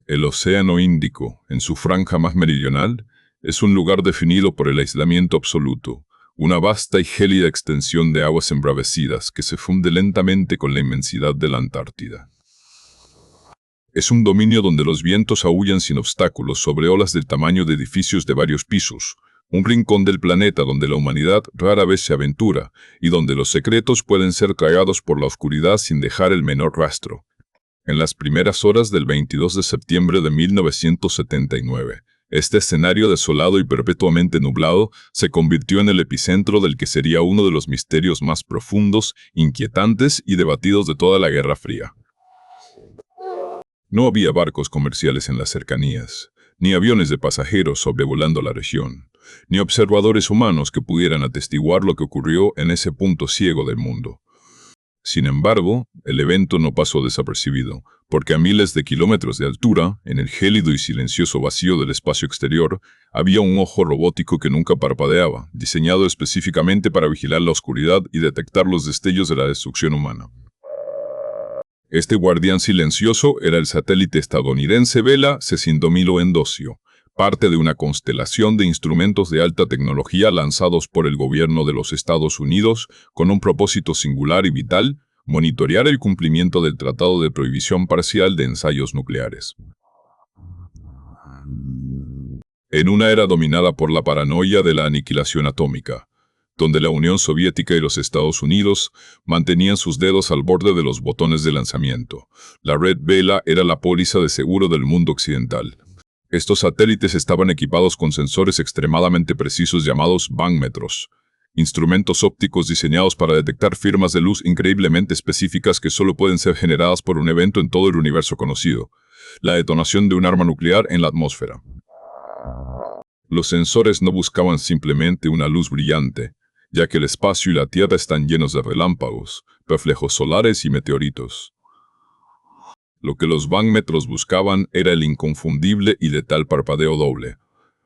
El Océano Índico, en su franja más meridional, es un lugar definido por el aislamiento absoluto, una vasta y gélida extensión de aguas embravecidas que se funde lentamente con la inmensidad de la Antártida. Es un dominio donde los vientos aúllan sin obstáculos sobre olas del tamaño de edificios de varios pisos, un rincón del planeta donde la humanidad rara vez se aventura y donde los secretos pueden ser tragados por la oscuridad sin dejar el menor rastro. En las primeras horas del 22 de septiembre de 1979, este escenario desolado y perpetuamente nublado se convirtió en el epicentro del que sería uno de los misterios más profundos, inquietantes y debatidos de toda la Guerra Fría. No había barcos comerciales en las cercanías, ni aviones de pasajeros sobrevolando la región, ni observadores humanos que pudieran atestiguar lo que ocurrió en ese punto ciego del mundo. Sin embargo, el evento no pasó desapercibido, porque a miles de kilómetros de altura, en el gélido y silencioso vacío del espacio exterior, había un ojo robótico que nunca parpadeaba, diseñado específicamente para vigilar la oscuridad y detectar los destellos de la destrucción humana. Este guardián silencioso era el satélite estadounidense Vela C-100.000 Endosio, parte de una constelación de instrumentos de alta tecnología lanzados por el gobierno de los Estados Unidos con un propósito singular y vital: monitorear el cumplimiento del Tratado de Prohibición Parcial de Ensayos Nucleares. En una era dominada por la paranoia de la aniquilación atómica, donde la Unión Soviética y los Estados Unidos mantenían sus dedos al borde de los botones de lanzamiento, la red Vela era la póliza de seguro del mundo occidental. Estos satélites estaban equipados con sensores extremadamente precisos llamados barómetros, instrumentos ópticos diseñados para detectar firmas de luz increíblemente específicas que solo pueden ser generadas por un evento en todo el universo conocido: la detonación de un arma nuclear en la atmósfera. Los sensores no buscaban simplemente una luz brillante, ya que el espacio y la Tierra están llenos de relámpagos, reflejos solares y meteoritos. Lo que los barómetros buscaban era el inconfundible y letal parpadeo doble,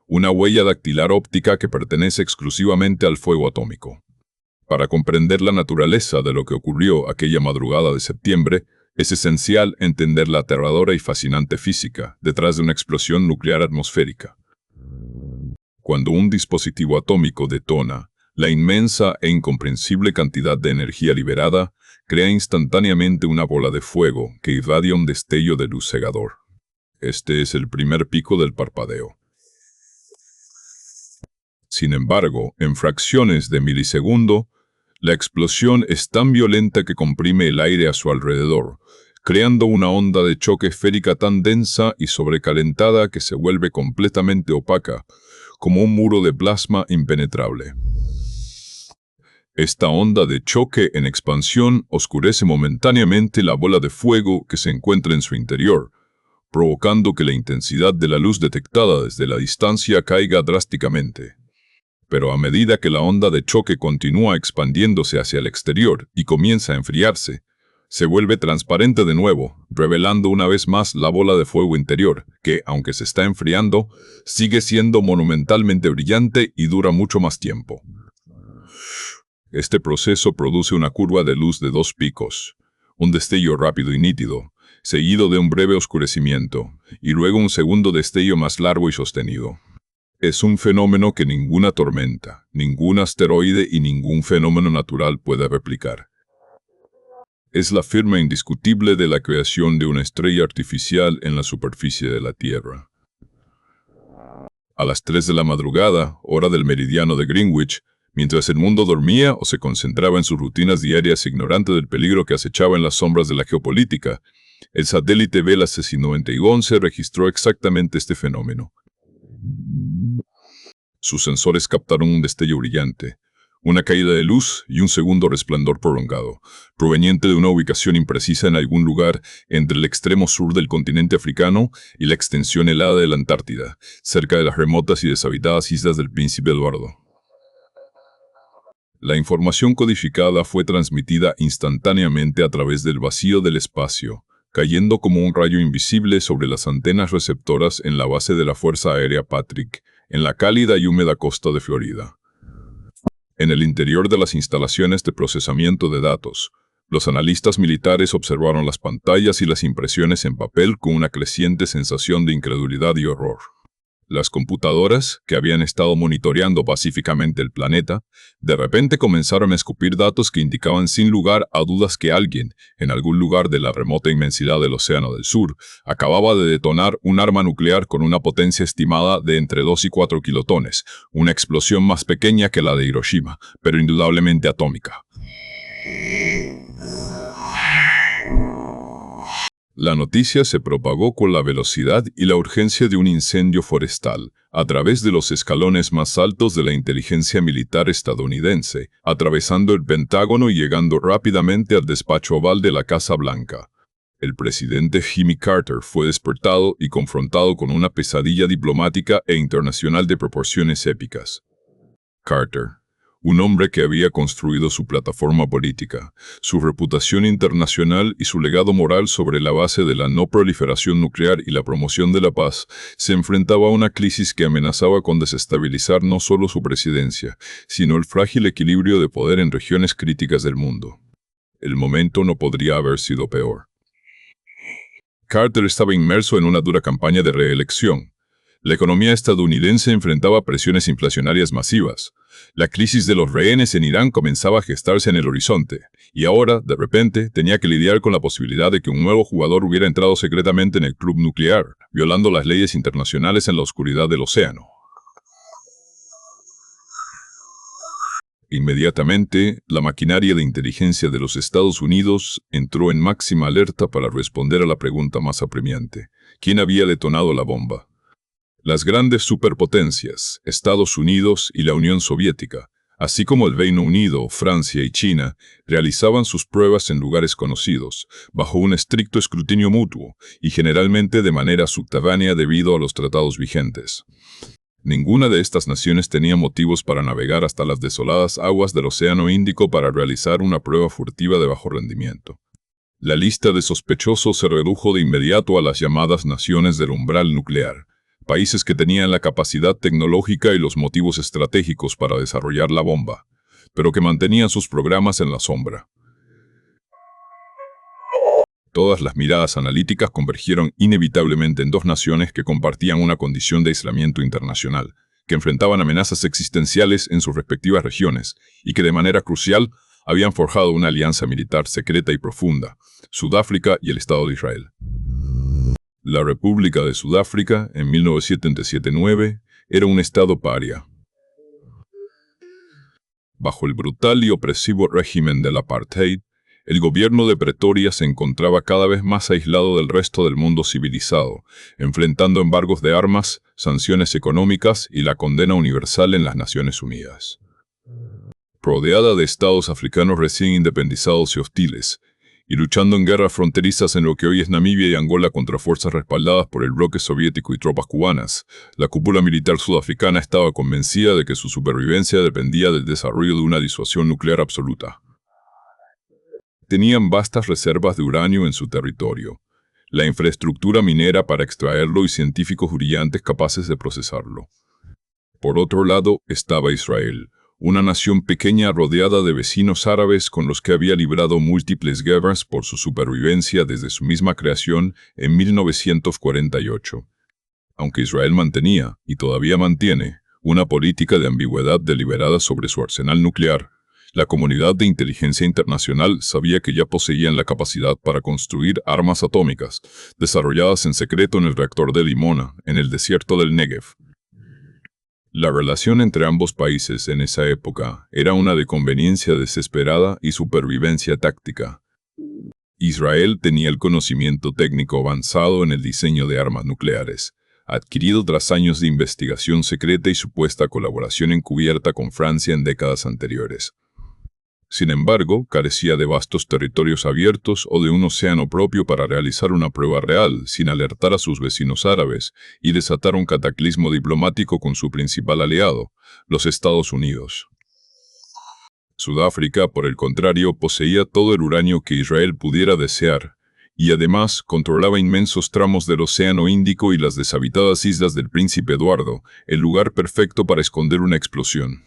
una huella dactilar óptica que pertenece exclusivamente al fuego atómico. Para comprender la naturaleza de lo que ocurrió aquella madrugada de septiembre, es esencial entender la aterradora y fascinante física detrás de una explosión nuclear atmosférica. Cuando un dispositivo atómico detona, la inmensa e incomprensible cantidad de energía liberada crea instantáneamente una bola de fuego que irradia un destello de luz cegador. Este es el primer pico del parpadeo. Sin embargo, en fracciones de milisegundo, la explosión es tan violenta que comprime el aire a su alrededor, creando una onda de choque esférica tan densa y sobrecalentada que se vuelve completamente opaca, como un muro de plasma impenetrable. Esta onda de choque en expansión oscurece momentáneamente la bola de fuego que se encuentra en su interior, provocando que la intensidad de la luz detectada desde la distancia caiga drásticamente. Pero a medida que la onda de choque continúa expandiéndose hacia el exterior y comienza a enfriarse, se vuelve transparente de nuevo, revelando una vez más la bola de fuego interior, que, aunque se está enfriando, sigue siendo monumentalmente brillante y dura mucho más tiempo. Este proceso produce una curva de luz de 2 picos, un destello rápido y nítido, seguido de un breve oscurecimiento, y luego un segundo destello más largo y sostenido. Es un fenómeno que ninguna tormenta, ningún asteroide y ningún fenómeno natural puede replicar. Es la firma indiscutible de la creación de una estrella artificial en la superficie de la Tierra. A las 3 de la madrugada, hora del meridiano de Greenwich, mientras el mundo dormía o se concentraba en sus rutinas diarias ignorante del peligro que acechaba en las sombras de la geopolítica, el satélite Vela C-100.000 registró exactamente este fenómeno. Sus sensores captaron un destello brillante, una caída de luz y un segundo resplandor prolongado, proveniente de una ubicación imprecisa en algún lugar entre el extremo sur del continente africano y la extensión helada de la Antártida, cerca de las remotas y deshabitadas islas del Príncipe Eduardo. La información codificada fue transmitida instantáneamente a través del vacío del espacio, cayendo como un rayo invisible sobre las antenas receptoras en la base de la Fuerza Aérea Patrick, en la cálida y húmeda costa de Florida. En el interior de las instalaciones de procesamiento de datos, Los analistas militares observaron las pantallas y las impresiones en papel con una creciente sensación de incredulidad y horror. Las computadoras, que habían estado monitoreando pacíficamente el planeta, de repente comenzaron a escupir datos que indicaban sin lugar a dudas que alguien, en algún lugar de la remota inmensidad del Océano del Sur, acababa de detonar un arma nuclear con una potencia estimada de entre 2 y 4 kilotones, una explosión más pequeña que la de Hiroshima, pero indudablemente atómica. La noticia se propagó con la velocidad y la urgencia de un incendio forestal, a través de los escalones más altos de la inteligencia militar estadounidense, atravesando el Pentágono y llegando rápidamente al despacho oval de la Casa Blanca. El presidente Jimmy Carter fue despertado y confrontado con una pesadilla diplomática e internacional de proporciones épicas. Carter, un hombre que había construido su plataforma política, su reputación internacional y su legado moral sobre la base de la no proliferación nuclear y la promoción de la paz, se enfrentaba a una crisis que amenazaba con desestabilizar no solo su presidencia, sino el frágil equilibrio de poder en regiones críticas del mundo. El momento no podría haber sido peor. Carter estaba inmerso en una dura campaña de reelección. La economía estadounidense enfrentaba presiones inflacionarias masivas. La crisis de los rehenes en Irán comenzaba a gestarse en el horizonte, y ahora, de repente, tenía que lidiar con la posibilidad de que un nuevo jugador hubiera entrado secretamente en el club nuclear, violando las leyes internacionales en la oscuridad del océano. Inmediatamente, la maquinaria de inteligencia de los Estados Unidos entró en máxima alerta para responder a la pregunta más apremiante: ¿quién había detonado la bomba? Las grandes superpotencias, Estados Unidos y la Unión Soviética, así como el Reino Unido, Francia y China, realizaban sus pruebas en lugares conocidos, bajo un estricto escrutinio mutuo y generalmente de manera subterránea debido a los tratados vigentes. Ninguna de estas naciones tenía motivos para navegar hasta las desoladas aguas del Océano Índico para realizar una prueba furtiva de bajo rendimiento. La lista de sospechosos se redujo de inmediato a las llamadas naciones del umbral nuclear, países que tenían la capacidad tecnológica y los motivos estratégicos para desarrollar la bomba, pero que mantenían sus programas en la sombra. Todas las miradas analíticas convergieron inevitablemente en dos naciones que compartían una condición de aislamiento internacional, que enfrentaban amenazas existenciales en sus respectivas regiones y que de manera crucial habían forjado una alianza militar secreta y profunda: Sudáfrica y el Estado de Israel. La República de Sudáfrica, en 1979, era un estado paria. Bajo el brutal y opresivo régimen del apartheid, el gobierno de Pretoria se encontraba cada vez más aislado del resto del mundo civilizado, enfrentando embargos de armas, sanciones económicas y la condena universal en las Naciones Unidas. Rodeada de estados africanos recién independizados y hostiles, y luchando en guerras fronterizas en lo que hoy es Namibia y Angola contra fuerzas respaldadas por el bloque soviético y tropas cubanas, la cúpula militar sudafricana estaba convencida de que su supervivencia dependía del desarrollo de una disuasión nuclear absoluta. Tenían vastas reservas de uranio en su territorio, la infraestructura minera para extraerlo y científicos brillantes capaces de procesarlo. Por otro lado estaba Israel, una nación pequeña rodeada de vecinos árabes con los que había librado múltiples guerras por su supervivencia desde su misma creación en 1948. Aunque Israel mantenía, y todavía mantiene, una política de ambigüedad deliberada sobre su arsenal nuclear, la comunidad de inteligencia internacional sabía que ya poseían la capacidad para construir armas atómicas, desarrolladas en secreto en el reactor de Dimona, en el desierto del Negev. La relación entre ambos países en esa época era una de conveniencia desesperada y supervivencia táctica. Israel tenía el conocimiento técnico avanzado en el diseño de armas nucleares, adquirido tras años de investigación secreta y supuesta colaboración encubierta con Francia en décadas anteriores. Sin embargo, carecía de vastos territorios abiertos o de un océano propio para realizar una prueba real, sin alertar a sus vecinos árabes y desatar un cataclismo diplomático con su principal aliado, los Estados Unidos. Sudáfrica, por el contrario, poseía todo el uranio que Israel pudiera desear, y además controlaba inmensos tramos del Océano Índico y las deshabitadas islas del Príncipe Eduardo, el lugar perfecto para esconder una explosión.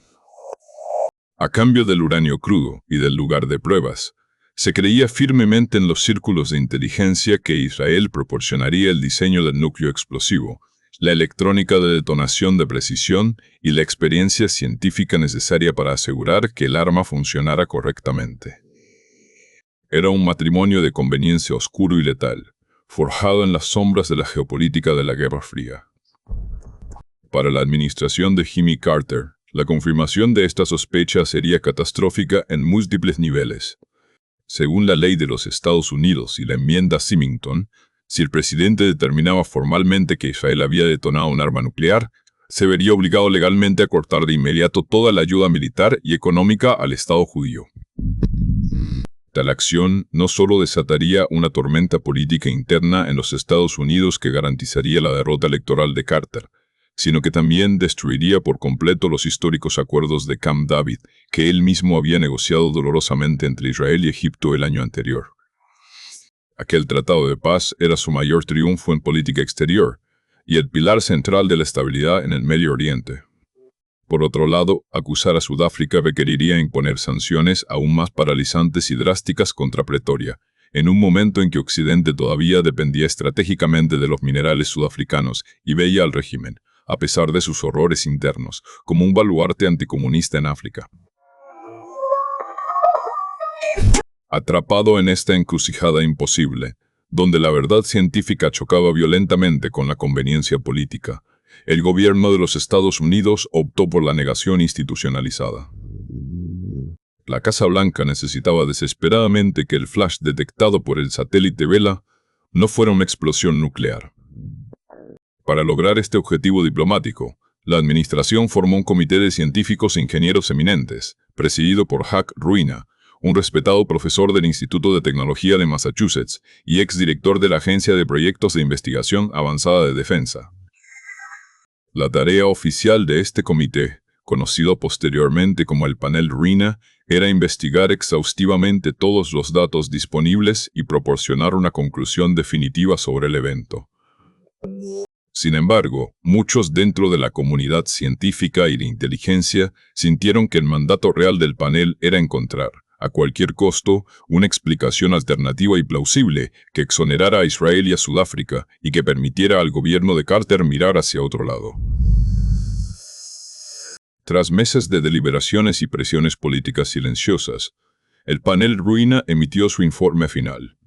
A cambio del uranio crudo y del lugar de pruebas, Se creía firmemente en los círculos de inteligencia que Israel proporcionaría el diseño del núcleo explosivo, la electrónica de detonación de precisión y la experiencia científica necesaria para asegurar que el arma funcionara correctamente. Era un matrimonio de conveniencia oscuro y letal, forjado en las sombras de la geopolítica de la Guerra Fría. Para la administración de Jimmy Carter, la confirmación de esta sospecha sería catastrófica en múltiples niveles. Según la ley de los Estados Unidos y la enmienda Symington, si el presidente determinaba formalmente que Israel había detonado un arma nuclear, se vería obligado legalmente a cortar de inmediato toda la ayuda militar y económica al Estado judío. Tal acción no solo desataría una tormenta política interna en los Estados Unidos que garantizaría la derrota electoral de Carter, sino que también destruiría por completo los históricos acuerdos de Camp David que él mismo había negociado dolorosamente entre Israel y Egipto el año anterior. Aquel tratado de paz era su mayor triunfo en política exterior y el pilar central de la estabilidad en el Medio Oriente. Por otro lado, acusar a Sudáfrica requeriría imponer sanciones aún más paralizantes y drásticas contra Pretoria, en un momento en que Occidente todavía dependía estratégicamente de los minerales sudafricanos y veía al régimen, a pesar de sus horrores internos, como un baluarte anticomunista en África. Atrapado en esta encrucijada imposible, donde la verdad científica chocaba violentamente con la conveniencia política, el gobierno de los Estados Unidos optó por la negación institucionalizada. La Casa Blanca necesitaba desesperadamente que el flash detectado por el satélite Vela no fuera una explosión nuclear. Para lograr este objetivo diplomático, la administración formó un comité de científicos e ingenieros eminentes, presidido por Huck Ruina, un respetado profesor del Instituto de Tecnología de Massachusetts y exdirector de la Agencia de Proyectos de Investigación Avanzada de Defensa. La tarea oficial de este comité, conocido posteriormente como el Panel Ruina, era investigar exhaustivamente todos los datos disponibles y proporcionar una conclusión definitiva sobre el evento. Sin embargo, muchos dentro de la comunidad científica y de inteligencia sintieron que el mandato real del panel era encontrar, a cualquier costo, una explicación alternativa y plausible que exonerara a Israel y a Sudáfrica y que permitiera al gobierno de Carter mirar hacia otro lado. Tras meses de deliberaciones y presiones políticas silenciosas, el panel Ruina emitió su informe final.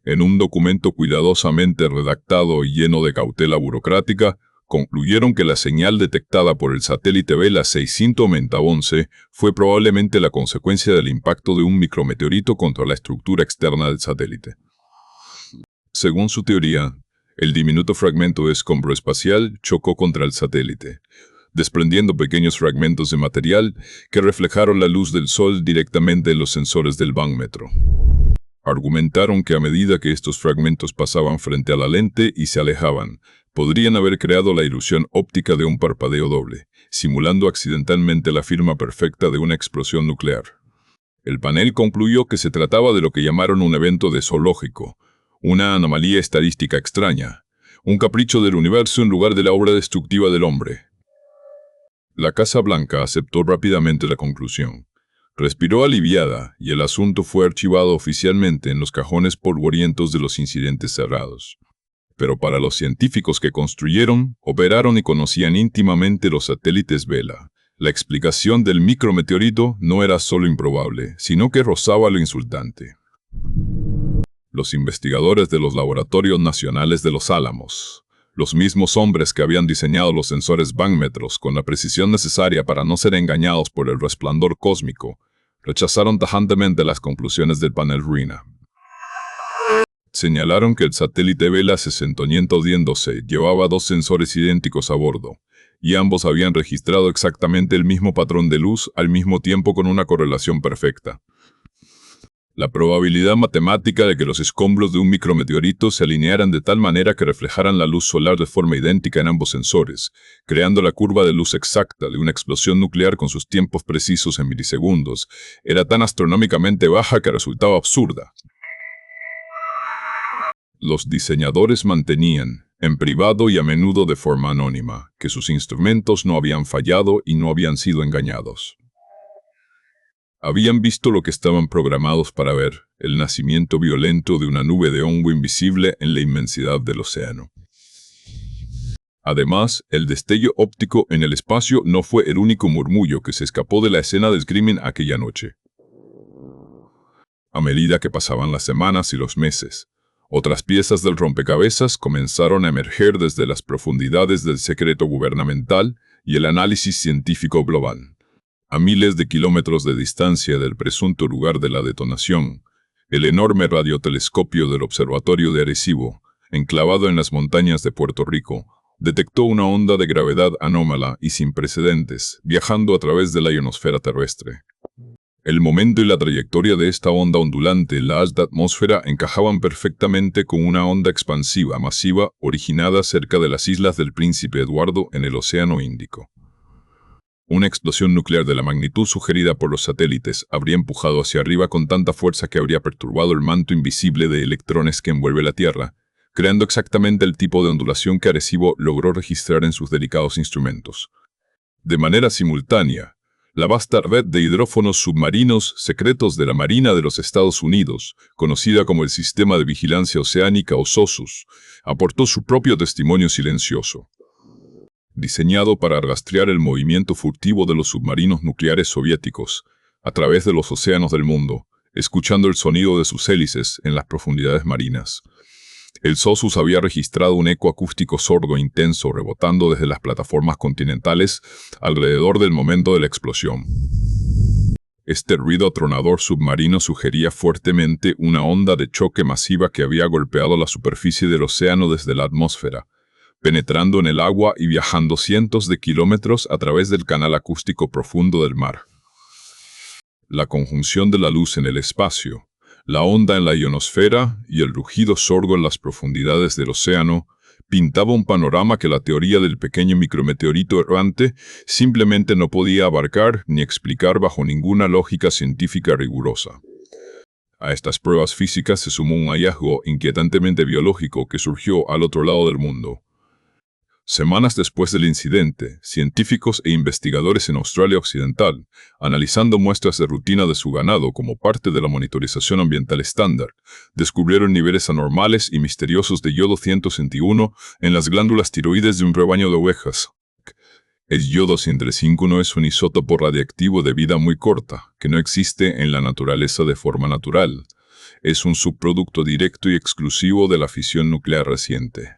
En un documento cuidadosamente redactado y lleno de cautela burocrática, concluyeron que la señal detectada por el satélite Vela 611 fue probablemente la consecuencia del impacto de un micrometeorito contra la estructura externa del satélite. Según su teoría, el diminuto fragmento de escombro espacial chocó contra el satélite, desprendiendo pequeños fragmentos de material que reflejaron la luz del sol directamente en los sensores del barómetro. Argumentaron que a medida que estos fragmentos pasaban frente a la lente y se alejaban, podrían haber creado la ilusión óptica de un parpadeo doble, simulando accidentalmente la firma perfecta de una explosión nuclear. El panel concluyó que se trataba de lo que llamaron un evento desológico, una anomalía estadística extraña, un capricho del universo en lugar de la obra destructiva del hombre. La Casa Blanca aceptó rápidamente la conclusión. Respiró aliviada y el asunto fue archivado oficialmente en los cajones polvorientos de los incidentes cerrados. Pero para los científicos que construyeron, operaron y conocían íntimamente los satélites Vela, la explicación del micrometeorito no era solo improbable, sino que rozaba lo insultante. Los investigadores de los laboratorios nacionales de Los Álamos, los mismos hombres que habían diseñado los sensores barómetros con la precisión necesaria para no ser engañados por el resplandor cósmico, rechazaron tajantemente las conclusiones del panel Ruina. Señalaron que el satélite Vela 611 llevaba dos sensores idénticos a bordo, y ambos habían registrado exactamente el mismo patrón de luz al mismo tiempo con una correlación perfecta. La probabilidad matemática de que los escombros de un micrometeorito se alinearan de tal manera que reflejaran la luz solar de forma idéntica en ambos sensores, creando la curva de luz exacta de una explosión nuclear con sus tiempos precisos en milisegundos, era tan astronómicamente baja que resultaba absurda. Los diseñadores mantenían, en privado y a menudo de forma anónima, que sus instrumentos no habían fallado y no habían sido engañados. Habían visto lo que estaban programados para ver, el nacimiento violento de una nube de hongo invisible en la inmensidad del océano. Además, el destello óptico en el espacio no fue el único murmullo que se escapó de la escena del crimen aquella noche. A medida que pasaban las semanas y los meses, otras piezas del rompecabezas comenzaron a emerger desde las profundidades del secreto gubernamental y el análisis científico global. A miles de kilómetros de distancia del presunto lugar de la detonación, el enorme radiotelescopio del Observatorio de Arecibo, enclavado en las montañas de Puerto Rico, detectó una onda de gravedad anómala y sin precedentes, viajando a través de la ionosfera terrestre. El momento y la trayectoria de esta onda ondulante en la alta atmósfera encajaban perfectamente con una onda expansiva masiva originada cerca de las islas del Príncipe Eduardo en el Océano Índico. Una explosión nuclear de la magnitud sugerida por los satélites habría empujado hacia arriba con tanta fuerza que habría perturbado el manto invisible de electrones que envuelve la Tierra, creando exactamente el tipo de ondulación que Arecibo logró registrar en sus delicados instrumentos. De manera simultánea, la vasta red de hidrófonos submarinos secretos de la Marina de los Estados Unidos, conocida como el Sistema de Vigilancia Oceánica o SOSUS, aportó su propio testimonio silencioso. Diseñado para rastrear el movimiento furtivo de los submarinos nucleares soviéticos a través de los océanos del mundo, escuchando el sonido de sus hélices en las profundidades marinas. El SOSUS había registrado un eco acústico sordo e intenso rebotando desde las plataformas continentales alrededor del momento de la explosión. Este ruido atronador submarino sugería fuertemente una onda de choque masiva que había golpeado la superficie del océano desde la atmósfera, penetrando en el agua y viajando cientos de kilómetros a través del canal acústico profundo del mar. La conjunción de la luz en el espacio, la onda en la ionosfera y el rugido sordo en las profundidades del océano pintaba un panorama que la teoría del pequeño micrometeorito errante simplemente no podía abarcar ni explicar bajo ninguna lógica científica rigurosa. A estas pruebas físicas se sumó un hallazgo inquietantemente biológico que surgió al otro lado del mundo. Semanas después del incidente, científicos e investigadores en Australia Occidental, analizando muestras de rutina de su ganado como parte de la monitorización ambiental estándar, descubrieron niveles anormales y misteriosos de yodo 161 en las glándulas tiroides de un rebaño de ovejas. El yodo 135 es un isótopo radiactivo de vida muy corta, que no existe en la naturaleza de forma natural. Es un subproducto directo y exclusivo de la fisión nuclear reciente.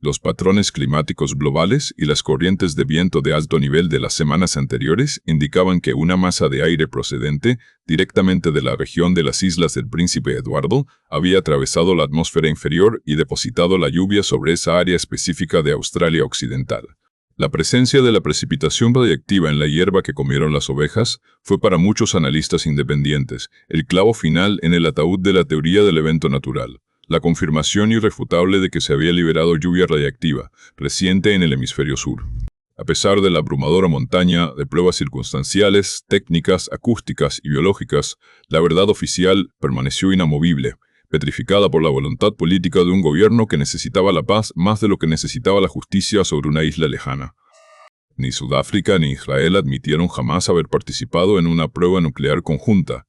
Los patrones climáticos globales y las corrientes de viento de alto nivel de las semanas anteriores indicaban que una masa de aire procedente directamente de la región de las islas del Príncipe Eduardo había atravesado la atmósfera inferior y depositado la lluvia sobre esa área específica de Australia Occidental. La presencia de la precipitación radiactiva en la hierba que comieron las ovejas fue para muchos analistas independientes el clavo final en el ataúd de la teoría del evento natural. La confirmación irrefutable de que se había liberado lluvia radiactiva, reciente en el hemisferio sur. A pesar de la abrumadora montaña de pruebas circunstanciales, técnicas, acústicas y biológicas, la verdad oficial permaneció inamovible, petrificada por la voluntad política de un gobierno que necesitaba la paz más de lo que necesitaba la justicia sobre una isla lejana. Ni Sudáfrica ni Israel admitieron jamás haber participado en una prueba nuclear conjunta,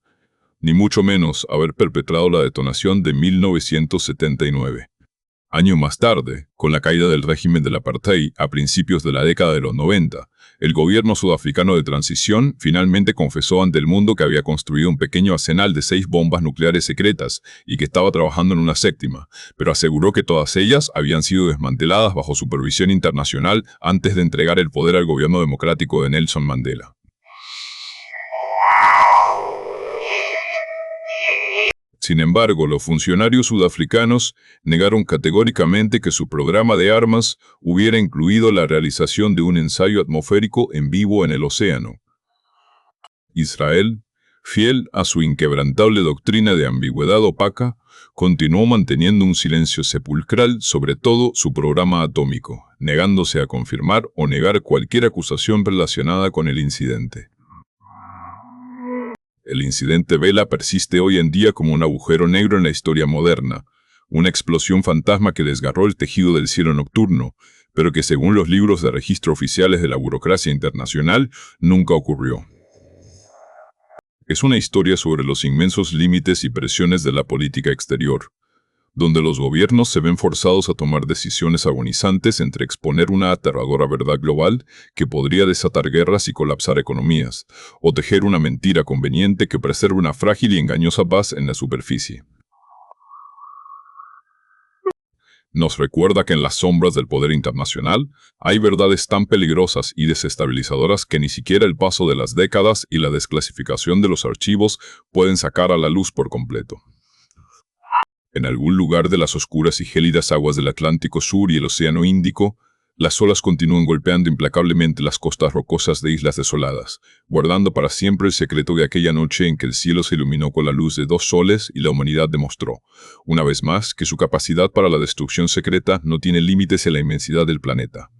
ni mucho menos haber perpetrado la detonación de 1979. Año más tarde, con la caída del régimen del apartheid a principios de la década de los 90, el gobierno sudafricano de transición finalmente confesó ante el mundo que había construido un pequeño arsenal de 6 bombas nucleares secretas y que estaba trabajando en una séptima, pero aseguró que todas ellas habían sido desmanteladas bajo supervisión internacional antes de entregar el poder al gobierno democrático de Nelson Mandela. Sin embargo, los funcionarios sudafricanos negaron categóricamente que su programa de armas hubiera incluido la realización de un ensayo atmosférico en vivo en el océano. Israel, fiel a su inquebrantable doctrina de ambigüedad opaca, continuó manteniendo un silencio sepulcral sobre todo su programa atómico, negándose a confirmar o negar cualquier acusación relacionada con el incidente. El incidente Vela persiste hoy en día como un agujero negro en la historia moderna, una explosión fantasma que desgarró el tejido del cielo nocturno, pero que según los libros de registro oficiales de la burocracia internacional, nunca ocurrió. Es una historia sobre los inmensos límites y presiones de la política exterior, donde los gobiernos se ven forzados a tomar decisiones agonizantes entre exponer una aterradora verdad global que podría desatar guerras y colapsar economías, o tejer una mentira conveniente que preserve una frágil y engañosa paz en la superficie. Nos recuerda que en las sombras del poder internacional hay verdades tan peligrosas y desestabilizadoras que ni siquiera el paso de las décadas y la desclasificación de los archivos pueden sacar a la luz por completo. En algún lugar de las oscuras y gélidas aguas del Atlántico Sur y el Océano Índico, las olas continúan golpeando implacablemente las costas rocosas de islas desoladas, guardando para siempre el secreto de aquella noche en que el cielo se iluminó con la luz de 2 soles y la humanidad demostró, una vez más, que su capacidad para la destrucción secreta no tiene límites en la inmensidad del planeta.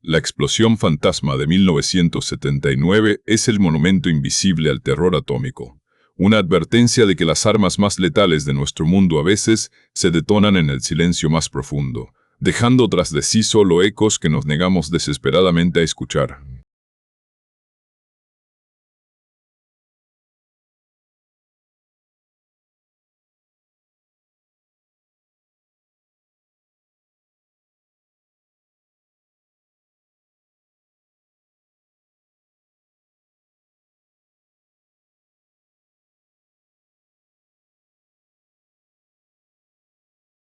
La explosión fantasma de 1979 es el monumento invisible al terror atómico. Una advertencia de que las armas más letales de nuestro mundo a veces se detonan en el silencio más profundo, dejando tras de sí solo ecos que nos negamos desesperadamente a escuchar.